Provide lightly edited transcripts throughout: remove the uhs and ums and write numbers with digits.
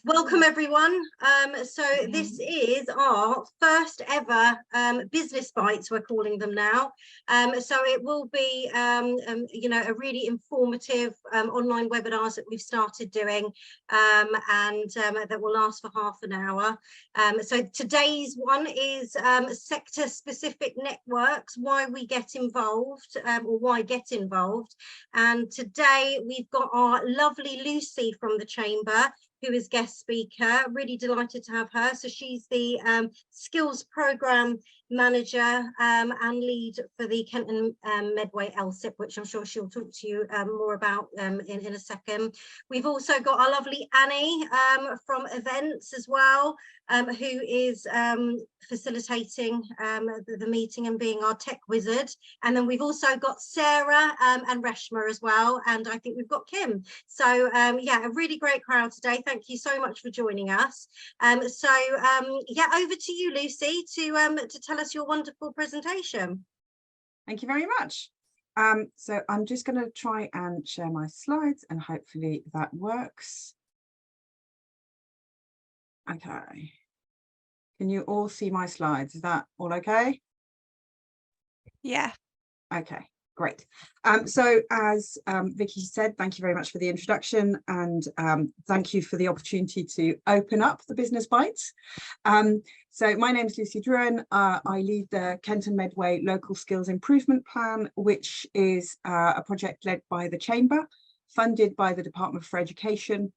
Welcome everyone. So this is our first ever business bites, we're calling them now. So it will be you know, a really informative online webinars that we've started doing, and that will last for half an hour. So today's one is sector specific networks, why we get involved, or why get involved. And today we've got our lovely Lucy from the Chamber, who is guest speaker. Really delighted to have her. So she's the skills program manager and lead for the Kent and Medway LSIP, which I'm sure she'll talk to you more about in a second. We've also got our lovely Annie from events as well, who is facilitating the meeting and being our tech wizard. And then we've also got Sarah and Reshma as well, and I think we've got Kim. So yeah, a really great crowd today. Thank you so much for joining us. Yeah, over to you, Lucy, to tell us your wonderful presentation. Thank you very much. So I'm just going to try and share my slides, and hopefully that works. Okay. Can you all see my slides? Is that all okay? Yeah. Okay, great. So as Vicky said, thank you very much for the introduction, and thank you for the opportunity to open up the Business Bites. So my name is Lucy Druin. I lead the Kent and Medway Local Skills Improvement Plan, which is a project led by the Chamber, funded by the Department for Education,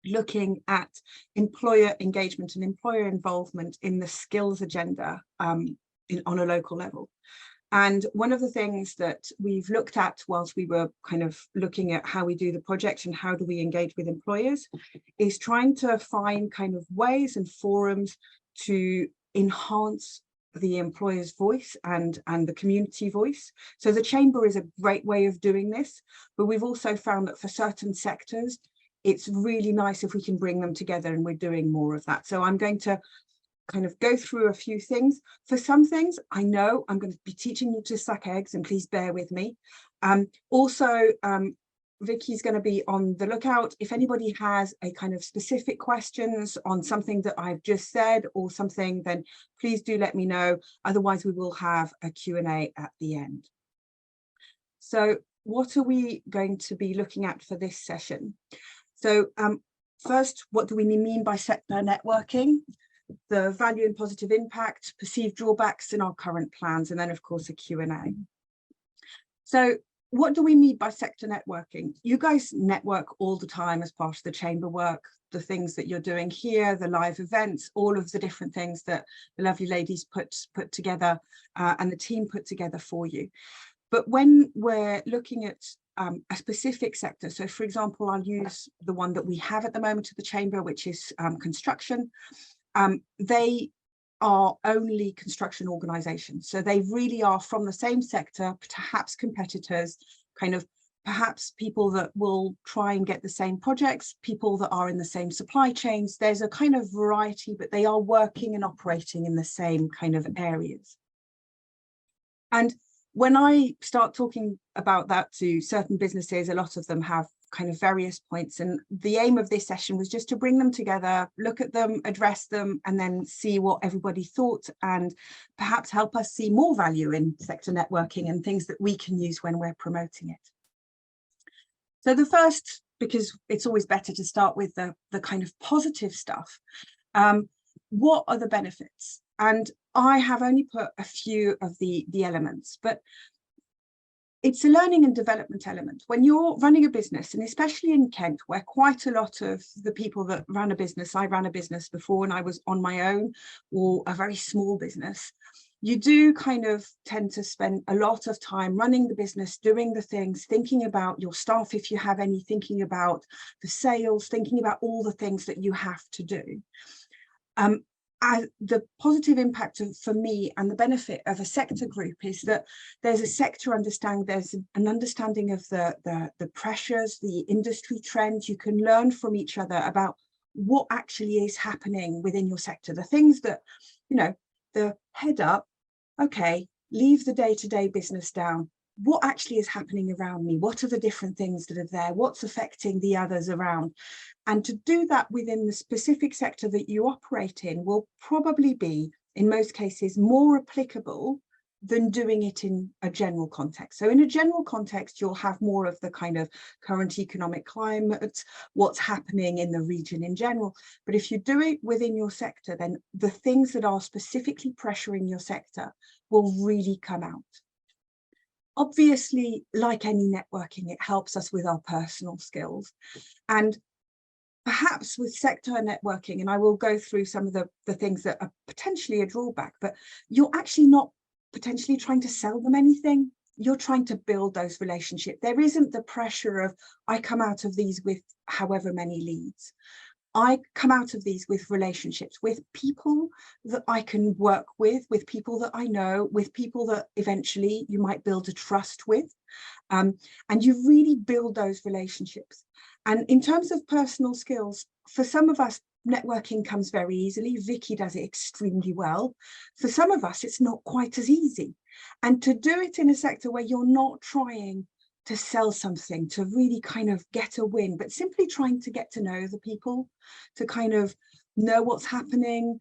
looking at employer engagement and employer involvement in the skills agenda on a local level. And one of the things that we've looked at whilst we were kind of looking at how we do the project and how do we engage with employers is trying to find kind of ways and forums to enhance the employer's voice and the community voice. So the Chamber is a great way of doing this, but we've also found that for certain sectors, it's really nice if we can bring them together, and we're doing more of that. So I'm going to kind of go through a few things. For some things, I know I'm going to be teaching you to suck eggs, and please bear with me. Vicky's going to be on the lookout. If anybody has a kind of specific questions on something that I've just said or something, then please do let me know. Otherwise, we will have a Q&A at the end. So what are we going to be looking at for this session? So first, what do we mean by sector networking? The value and positive impact, perceived drawbacks in our current plans, and then of course a Q&A. So what do we mean by sector networking? You guys network all the time as part of the Chamber work, the things that you're doing here, the live events, all of the different things that the lovely ladies put together and the team put together for you. But when we're looking at a specific sector, so for example, I'll use the one that we have at the moment at the Chamber, which is construction. They are only construction organisations, so they really are from the same sector, perhaps competitors, kind of perhaps people that will try and get the same projects, people that are in the same supply chains. There's a kind of variety, but they are working and operating in the same kind of areas. And when I start talking about that to certain businesses, a lot of them have kind of various points, and the aim of this session was just to bring them together, look at them, address them, and then see what everybody thought, and perhaps help us see more value in sector networking and things that we can use when we're promoting it. So the first, because it's always better to start with the kind of positive stuff, what are the benefits? And I have only put a few of the elements, but it's a learning and development element. When you're running a business, and especially in Kent, where quite a lot of the people that run a business, I ran a business before and I was on my own, or a very small business, you do kind of tend to spend a lot of time running the business, doing the things, thinking about your staff, if you have any, thinking about the sales, thinking about all the things that you have to do. The positive impact for me and the benefit of a sector group is that there's a sector understanding, there's an understanding of the pressures, the industry trends. You can learn from each other about what actually is happening within your sector, the things that, you know, the head up, okay, leave the day-to-day business down, what actually is happening around me? What are the different things that are there? What's affecting the others around? And to do that within the specific sector that you operate in will probably be, in most cases, more applicable than doing it in a general context. So in a general context, you'll have more of the kind of current economic climate, what's happening in the region in general. But if you do it within your sector, then the things that are specifically pressuring your sector will really come out. Obviously, like any networking, it helps us with our personal skills. And perhaps with sector networking, and I will go through some of the things that are potentially a drawback, but you're actually not potentially trying to sell them anything. You're trying to build those relationships. There isn't the pressure of, I come out of these with however many leads. I come out of these with relationships, with people that I can work with people that I know, with people that eventually you might build a trust with. And you really build those relationships. And in terms of personal skills, for some of us, networking comes very easily. Vicky does it extremely well. For some of us, it's not quite as easy. And to do it in a sector where you're not trying to sell something, to really kind of get a win, but simply trying to get to know the people, to kind of know what's happening,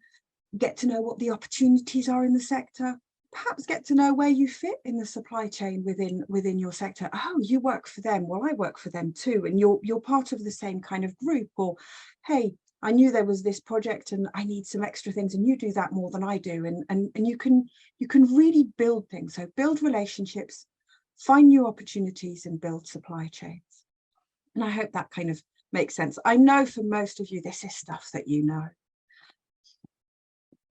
get to know what the opportunities are in the sector, perhaps get to know where you fit in the supply chain within your sector. Oh, you work for them, well, I work for them too, and you're part of the same kind of group. Or, hey, I knew there was this project and I need some extra things, and you do that more than I do. And you can really build things. So build relationships, find new opportunities, and build supply chains. And I hope that kind of makes sense. I know for most of you, this is stuff that you know.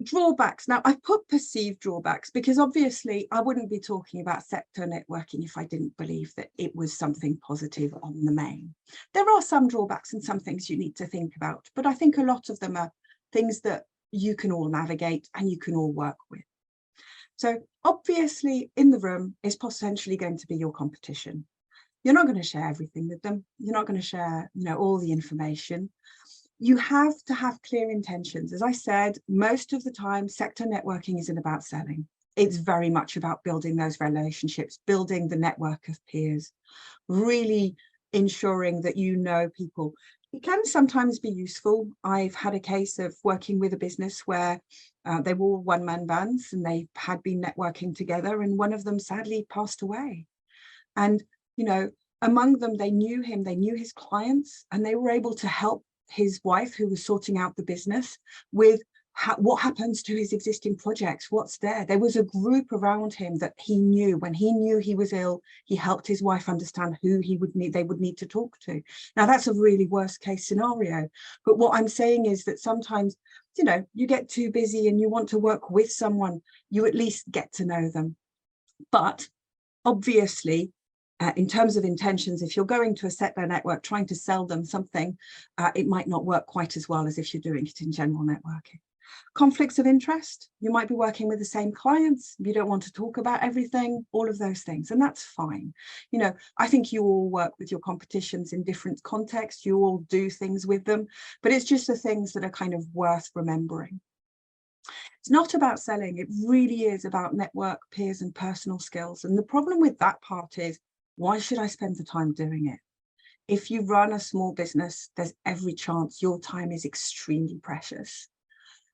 Drawbacks. Now, I've put perceived drawbacks because obviously I wouldn't be talking about sector networking if I didn't believe that it was something positive on the main. There are some drawbacks and some things you need to think about, but I think a lot of them are things that you can all navigate and you can all work with. So obviously in the room is potentially going to be your competition. You're not going to share everything with them. You're not going to share, all the information. You have to have clear intentions. As I said, most of the time, sector networking isn't about selling. It's very much about building those relationships, building the network of peers, really ensuring that you know people. It can sometimes be useful. I've had a case of working with a business where they were all one-man bands and they had been networking together, and one of them sadly passed away. And, among them, they knew him, they knew his clients, and they were able to help his wife, who was sorting out the business, with what happens to his existing projects, what's there. There was a group around him that he knew. When he knew he was ill, he helped his wife understand who they would need to talk to. Now, that's a really worst case scenario. But what I'm saying is that sometimes, you get too busy and you want to work with someone, you at least get to know them. But obviously, in terms of intentions, if you're going to a sector network trying to sell them something, it might not work quite as well as if you're doing it in general networking. Conflicts of interest, you might be working with the same clients, you don't want to talk about everything, all of those things, and that's fine. I think you all work with your competitions in different contexts, you all do things with them, but it's just the things that are kind of worth remembering. It's not about selling, it really is about network, peers, and personal skills. And the problem with that part is, why should I spend the time doing it? If you run a small business, there's every chance your time is extremely precious.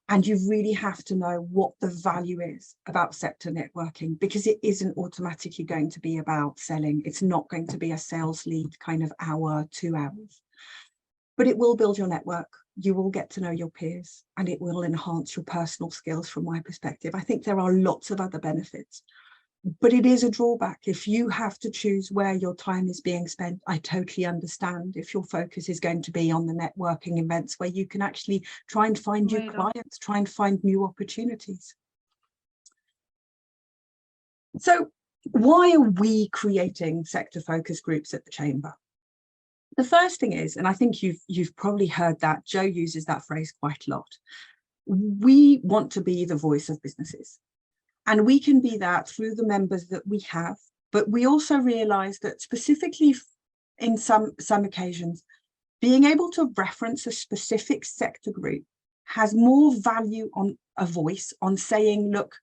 And you really have to know what the value is about sector networking, because it isn't automatically going to be about selling. It's not going to be a sales lead kind of hour, 2 hours. But it will build your network. You will get to know your peers, and it will enhance your personal skills from my perspective. I think there are lots of other benefits. But it is a drawback. If you have to choose where your time is being spent, I totally understand if your focus is going to be on the networking events where you can actually try and find new clients, try and find new opportunities. So why are we creating sector focus groups at the Chamber? The first thing is, and I think you've probably heard that, Joe uses that phrase quite a lot, we want to be the voice of businesses. And we can be that through the members that we have, but we also realise that specifically in some occasions, being able to reference a specific sector group has more value on a voice, on saying, look,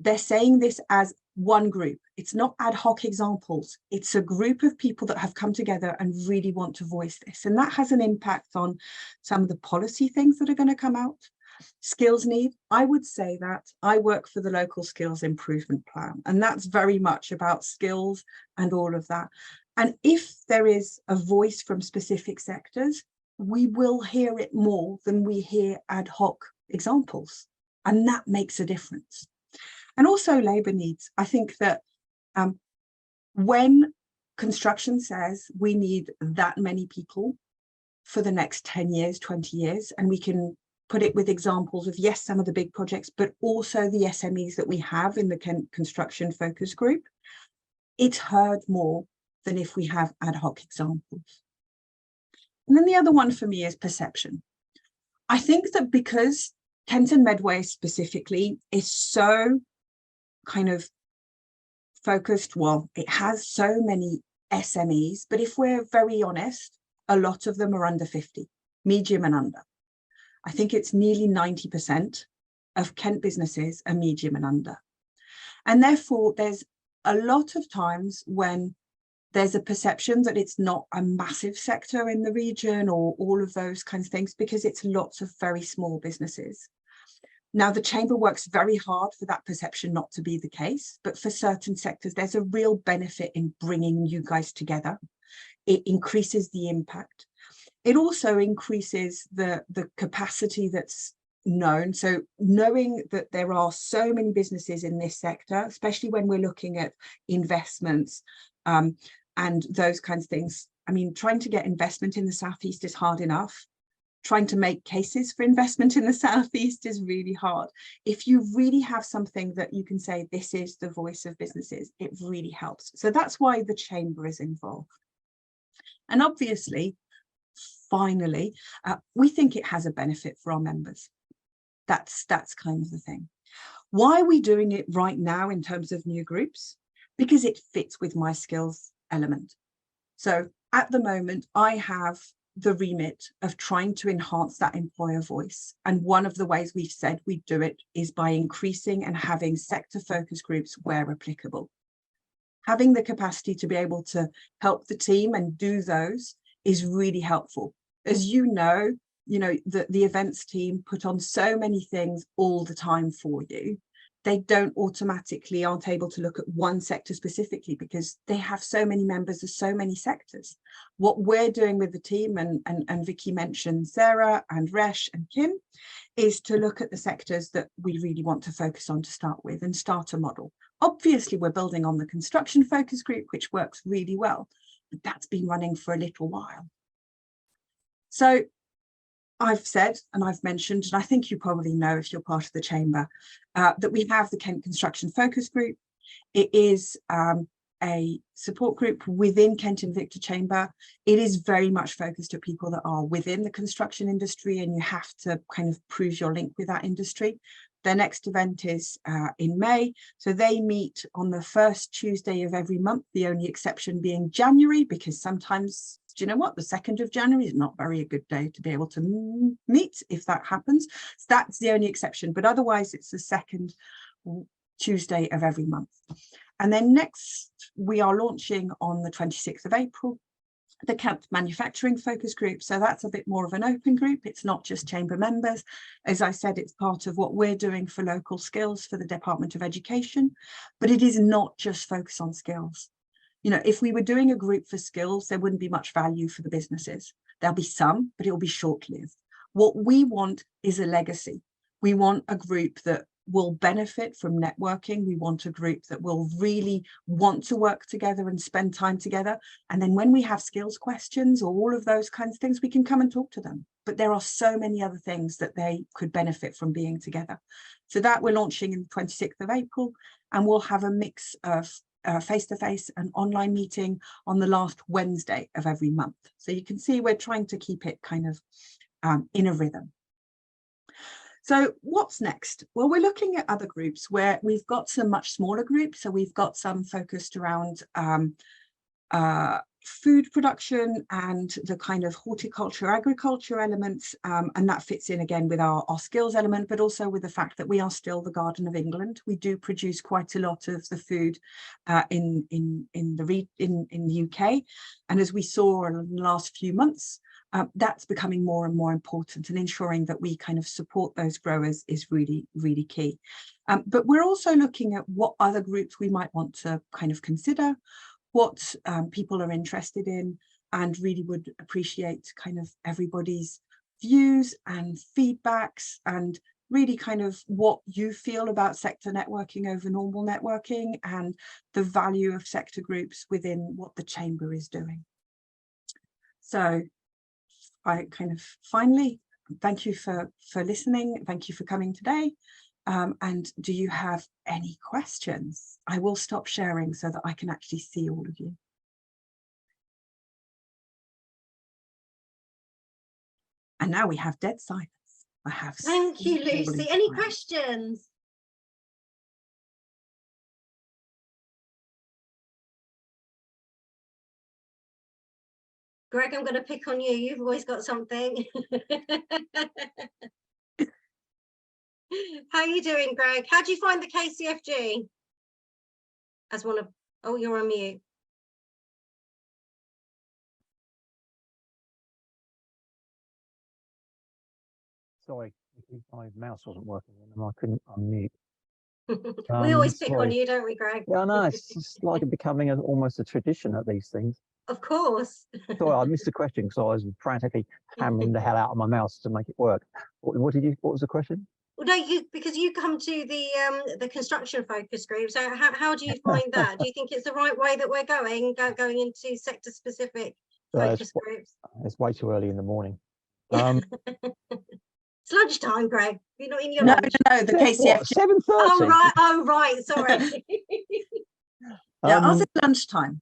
they're saying this as one group. It's not ad hoc examples. It's a group of people that have come together and really want to voice this. And that has an impact on some of the policy things that are going to come out. Skills need, I would say that I work for the local skills improvement plan, and that's very much about skills and all of that. And if there is a voice from specific sectors, we will hear it more than we hear ad hoc examples. And that makes a difference. And also labour needs. I think that when construction says we need that many people for the next 10 years, 20 years, and we can put it with examples of, yes, some of the big projects, but also the SMEs that we have in the construction focus group, it's heard more than if we have ad hoc examples. And then the other one for me is perception. I think that because Kent and Medway specifically is so kind of focused, well, it has so many SMEs, but if we're very honest, a lot of them are under 50, medium and under. I think it's nearly 90% of Kent businesses are medium and under. And therefore, there's a lot of times when there's a perception that it's not a massive sector in the region or all of those kinds of things, because it's lots of very small businesses. Now, the Chamber works very hard for that perception not to be the case, but for certain sectors, there's a real benefit in bringing you guys together. It increases the impact. It also increases the capacity that's known. So knowing that there are so many businesses in this sector, especially when we're looking at investments and those kinds of things. I mean, trying to get investment in the Southeast is hard enough. Trying to make cases for investment in the Southeast is really hard. If you really have something that you can say, this is the voice of businesses, it really helps. So that's why the Chamber is involved. And obviously, finally, we think it has a benefit for our members. That's kind of the thing. Why are we doing it right now in terms of new groups? Because it fits with my skills element. So at the moment, I have the remit of trying to enhance that employer voice. And one of the ways we've said we do it is by increasing and having sector focus groups where applicable. Having the capacity to be able to help the team and do those is really helpful. As you know, the events team put on so many things all the time for you. They don't automatically aren't able to look at one sector specifically because they have so many members of so many sectors. What we're doing with the team, and Vicky mentioned Sarah and Resh and Kim, is to look at the sectors that we really want to focus on to start with and start a model. Obviously, we're building on the construction focus group, which works really well, but that's been running for a little while. So I've said, and I've mentioned, and I think you probably know if you're part of the Chamber, that we have the Kent Construction Focus Group. It is a support group within Kent Invicta Chamber. It is very much focused at people that are within the construction industry, and you have to kind of prove your link with that industry. Their next event is in May. So they meet on the first Tuesday of every month, the only exception being January, because sometimes, do you know what? The 2nd of January is not very a good day to be able to meet if that happens. So that's the only exception, but otherwise it's the 2nd Tuesday of every month. And then next, we are launching on the 26th of April, the Kent Manufacturing Focus Group. So that's a bit more of an open group. It's not just Chamber members. As I said, it's part of what we're doing for local skills for the Department of Education, but it is not just focused on skills. If we were doing a group for skills, there wouldn't be much value for the businesses. There'll be some, but it will be short-lived. What we want is a legacy. We want a group that will benefit from networking. We want a group that will really want to work together and spend time together. And then when we have skills questions or all of those kinds of things, we can come and talk to them. But there are so many other things that they could benefit from being together. So that we're launching in the 26th of April, and we'll have a mix of face-to-face and online meeting on the last Wednesday of every month. So you can see we're trying to keep it kind of in a rhythm. So what's next? Well, we're looking at other groups where we've got some much smaller groups. So we've got some focused around food production and the kind of horticulture, agriculture elements, and that fits in again with our skills element, but also with the fact that we are still the Garden of England. We do produce quite a lot of the food in the UK, and as we saw in the last few months, that's becoming more and more important, and ensuring that we kind of support those growers is really, really key. But we're also looking at what other groups we might want to kind of consider, what people are interested in, and really would appreciate kind of everybody's views and feedbacks, and really kind of what you feel about sector networking over normal networking, and the value of sector groups within what the Chamber is doing. So I kind of finally thank you for listening. Thank you for coming today. And do you have any questions? I will stop sharing so that I can actually see all of you. And now we have dead silence. I have. Thank you, Lucy. Any questions? Greg, I'm going to pick on you. You've always got something. How are you doing, Greg? How do you find the KCFG? As one of, oh, you're on mute. Sorry, my mouse wasn't working and I couldn't unmute. We always pick on you, don't we, Greg? Yeah, I know. It's like becoming almost a tradition at these things. Of course. Sorry, I missed the question because I was frantically hammering the hell out of my mouse to make it work. What was the question? Well, no, because you come to the construction focus group. So how do you find that? Do you think it's the right way that we're going into sector specific focus groups? It's way too early in the morning. It's lunchtime, Greg. You're not in your No, lunch. no, the KCFG. 7:30. Oh right, sorry. Yeah, I'll say lunchtime.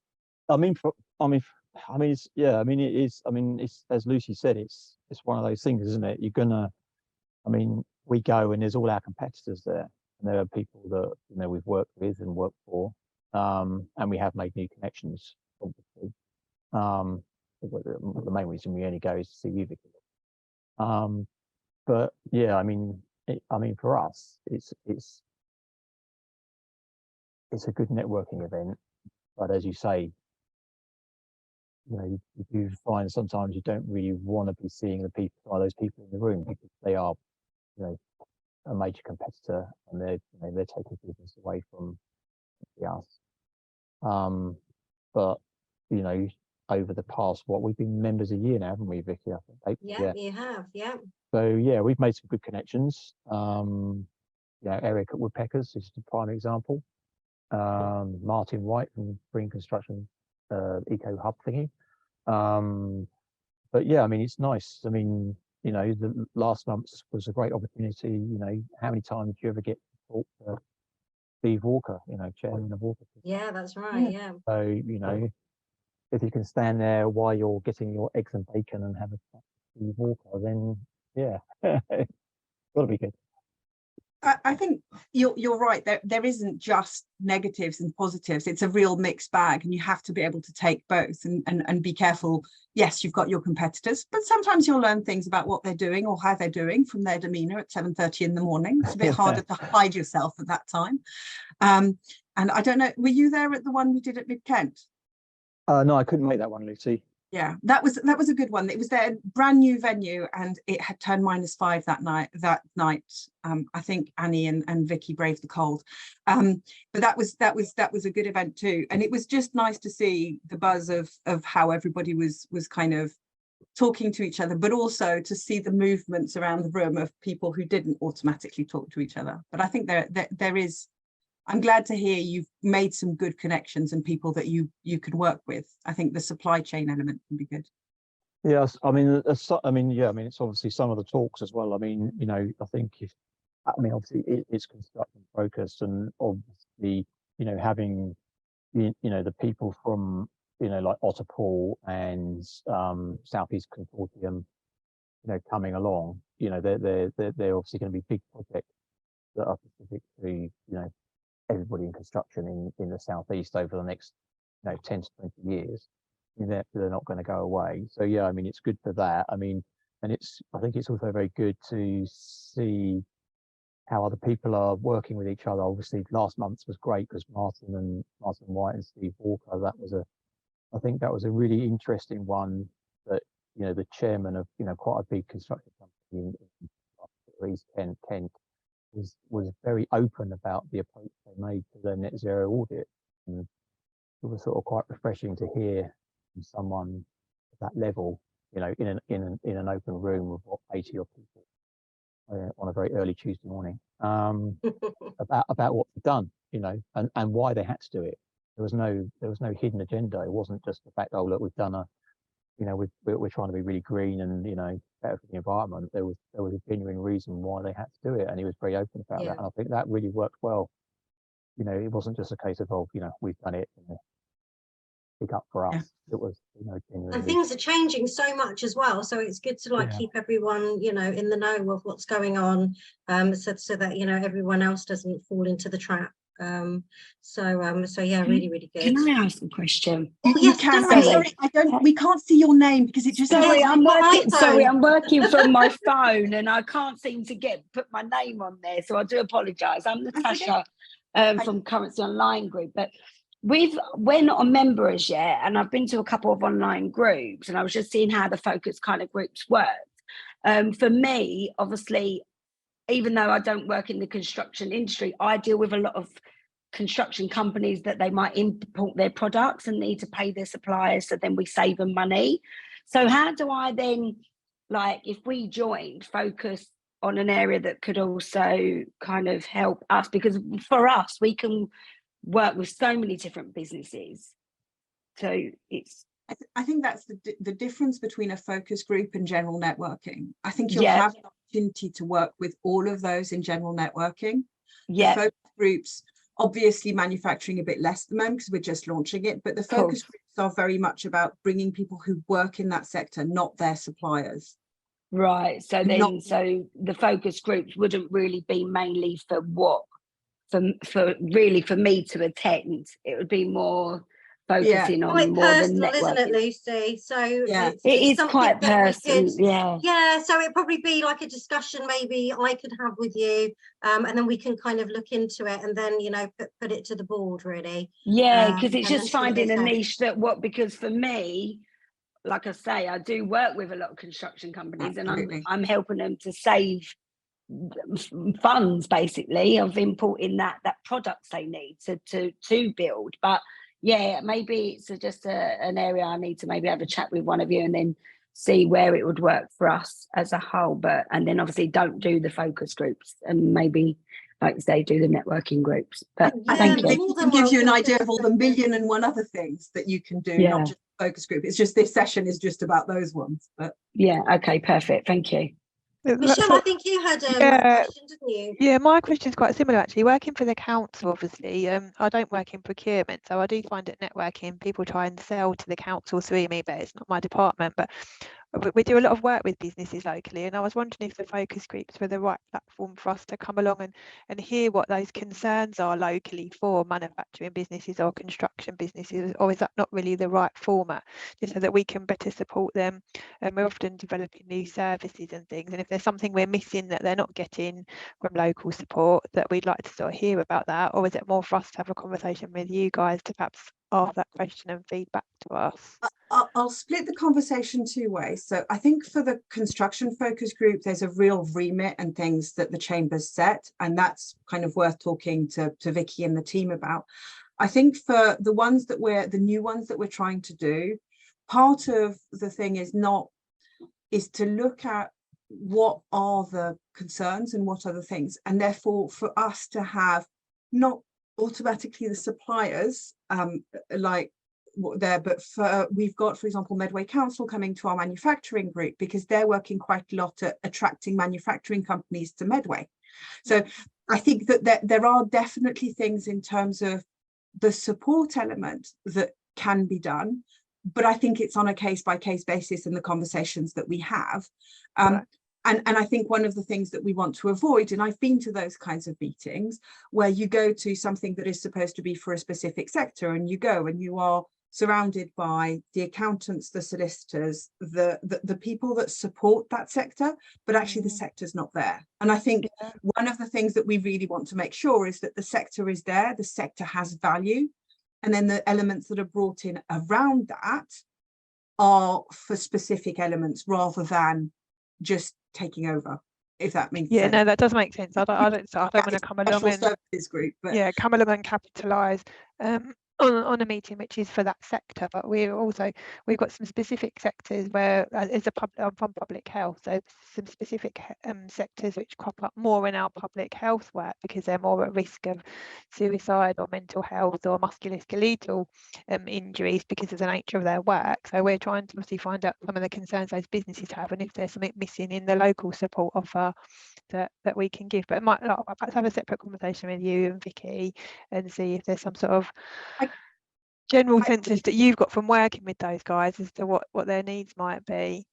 It's as Lucy said, it's one of those things, isn't it? You're gonna, we go and there's all our competitors there, and there are people that we've worked with and worked for, and we have made new connections, obviously. The main reason we only go is to see you, Vicky. But yeah, for us, it's a good networking event. But as you say, you do find sometimes you don't really want to be seeing those people in the room, because they are, a major competitor, and they're taking business away from us. But over the past, we've been members a year now, haven't we, Vicky? I think. Yeah, you have. Yeah. So yeah, we've made some good connections. Eric at Woodpeckers is a prime example. Martin White from Green Construction Eco Hub thingy. But yeah, it's nice. The last month was a great opportunity. How many times do you ever get to talk to Steve Walker, chairman of Walker? Yeah, that's right. Yeah. So if you can stand there while you're getting your eggs and bacon and have a chat with Steve Walker, then yeah, gotta be good. I think you're right. There isn't just negatives and positives. It's a real mixed bag, and you have to be able to take both and be careful. Yes, you've got your competitors, but sometimes you'll learn things about what they're doing or how they're doing from their demeanor at 7:30 in the morning. It's a bit harder to hide yourself at that time. And I don't know, were you there at the one we did at Mid Kent? No, I couldn't make that one, Lucy. Yeah, that was a good one. It was their brand new venue, and it had turned -5 that night. I think Annie and Vicky braved the cold, but that was a good event too. And it was just nice to see the buzz of how everybody was kind of talking to each other, but also to see the movements around the room of people who didn't automatically talk to each other. But I think there is. I'm glad to hear you've made some good connections and people that you can work with. I think the supply chain element can be good. Yes, it's obviously some of the talks as well. I think obviously it's construction focused, and obviously having the people from like Otterpool and Southeast Consortium coming along. They're obviously going to be big projects that are specific to everybody in construction in the southeast over the next 10 to 20 years. they're not going to go away. So yeah, I mean, it's good for that. I mean, and I think it's also very good to see how other people are working with each other. Obviously, last month's was great because Martin White and Steve Walker. I think that was a really interesting one. That the chairman of quite a big construction company in East Kent was very open about the approach they made to their net zero audit. And it was sort of quite refreshing to hear from someone at that level, in an open room with 80 odd people on a very early Tuesday morning, about what they've done, and why they had to do it. There was no hidden agenda. It wasn't just the fact, oh look, we've done we're trying to be really green and better for the environment. There was a genuine reason why they had to do it, and he was very open about that. And I think that really worked well. It wasn't just a case of, oh, we've done it. Pick up for us. It was, and things are changing so much as well. So it's good to keep everyone, in the know of what's going on, so that everyone else doesn't fall into the trap. So yeah, really, really good. Can I ask a question? Oh, yes, you can. sorry. We can't see your name because it just. Sorry, I'm working from my phone and I can't seem to put my name on there, so I do apologise. I'm Natasha from Currency Online Group, but we're not a member as yet, and I've been to a couple of online groups, and I was just seeing how the focus kind of groups work. For me, obviously, even though I don't work in the construction industry, I deal with a lot of construction companies that they might import their products and need to pay their suppliers, so then we save them money. So how do I then, if we joined, focus on an area that could also kind of help us? Because for us, we can work with so many different businesses. So it's... I think that's the difference between a focus group and general networking. I think you'll have an opportunity to work with all of those in general networking. The focus groups, obviously manufacturing a bit less at the moment because we're just launching it, but the focus groups are very much about bringing people who work in that sector, not their suppliers. Right. So then, so the focus groups wouldn't really be mainly for me to attend. It would be more focusing on more personal, than networking. isn't it, Lucy? So it is quite personal. So it'd probably be like a discussion maybe I could have with you, and then we can kind of look into it and then put it to the board, really. Because it's just finding a niche because for me, like I say, I do work with a lot of construction companies. Absolutely. And I'm helping them to save funds, basically, of importing that products they need to build. But maybe it's just an area I need to maybe have a chat with one of you and then see where it would work for us as a whole. And then obviously don't do the focus groups and maybe, like you say, do the networking groups. But thank you. It gives you an idea of all the 1,000,001 other things that you can do, not just focus group. It's just this session is just about those ones. But okay, perfect. Thank you. Michelle, I think you had a question, didn't you? Yeah, my question is quite similar, actually. Working for the council, obviously, I don't work in procurement, so I do find it networking. People try and sell to the council through me, but it's not my department. But we do a lot of work with businesses locally, and I was wondering if the focus groups were the right platform for us to come along and hear what those concerns are locally for manufacturing businesses or construction businesses, or is that not really the right format, just so that we can better support them? And we're often developing new services and things, and if there's something we're missing that they're not getting from local support, that we'd like to sort of hear about that, or is it more for us to have a conversation with you guys to perhaps ask that question and feedback to us? I'll split the conversation two ways. So I think for the construction focus group, there's a real remit and things that the Chamber's set, and that's kind of worth talking to Vicky and the team about. I think for the ones that the new ones that we're trying to do, part of the thing is to look at what are the concerns and what are the things, and therefore for us to have not automatically the suppliers there, but we've got, for example, Medway Council coming to our manufacturing group because they're working quite a lot at attracting manufacturing companies to Medway. So I think that there are definitely things in terms of the support element that can be done, but I think it's on a case-by-case basis in the conversations that we have. And I think one of the things that we want to avoid, and I've been to those kinds of meetings where you go to something that is supposed to be for a specific sector, and you go and you are surrounded by the accountants, the solicitors, the people that support that sector, but actually the sector's not there. And I think one of the things that we really want to make sure is that the sector is there, the sector has value, and then the elements that are brought in around that are for specific elements rather than just taking over, if that makes sense. No, that does make sense. I don't want to come along and services group, but come along and capitalise on a meeting which is for that sector, but we've got some specific sectors where I'm from public health, so some specific sectors which crop up more in our public health work because they're more at risk of suicide or mental health or musculoskeletal injuries because of the nature of their work. So we're trying to obviously find out some of the concerns those businesses have and if there's something missing in the local support offer that we can give. But it might perhaps have a separate conversation with you and Vicky and see if there's some sort of general senses that you've got from working with those guys as to what their needs might be.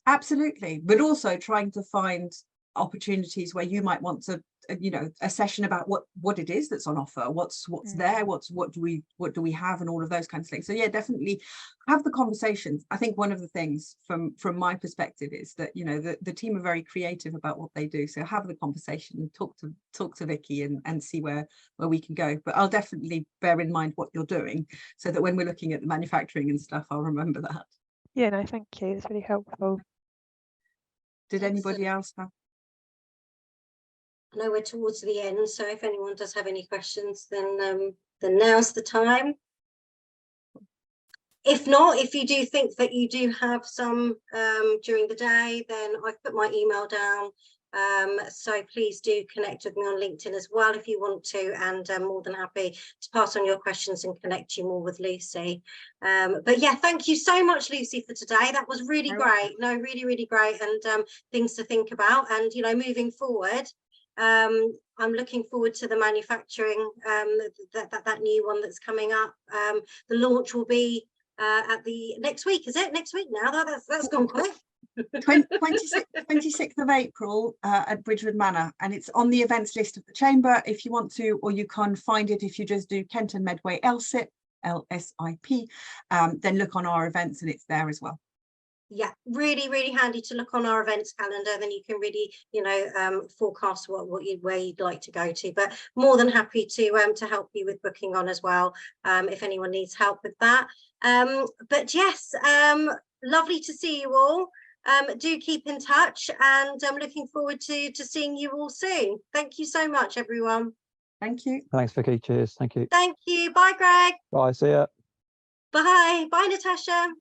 Absolutely, but also trying to find opportunities where you might want to, a session about what it is that's on offer, what's there, what do we have, and all of those kinds of things. So yeah, definitely have the conversations. I think one of the things from my perspective is that the team are very creative about what they do. So have the conversation and talk to Vicky and see where we can go. But I'll definitely bear in mind what you're doing so that when we're looking at the manufacturing and stuff, I'll remember that. Yeah, no, thank you. It's really helpful. Did anybody else have? I know we're towards the end, so if anyone does have any questions, then now's the time. If not, if you do think that you do have some during the day, then I've put my email down. So please do connect with me on LinkedIn as well if you want to, and I'm more than happy to pass on your questions and connect you more with Lucy. But yeah, thank you so much, Lucy, for today. That was really great. No, really, really great, and things to think about. And moving forward, I'm looking forward to the manufacturing, that new one that's coming up. The launch will be at the next week. Is it next week now? That's gone quick. 26th of April at Bridgewood Manor, and it's on the events list of the chamber if you want to, or you can find it if you just do Kenton Medway LSIP, LSIP, then look on our events and it's there as well. Yeah, really, really handy to look on our events calendar. Then you can really, forecast where you'd like to go to. But more than happy to help you with booking on as well, if anyone needs help with that. But yes, lovely to see you all. Do keep in touch, and I'm looking forward to seeing you all soon. Thank you so much, everyone. Thank you. Thanks, Vicky. Cheers. Thank you. Thank you. Bye, Greg. Bye. See ya. Bye. Bye, Natasha.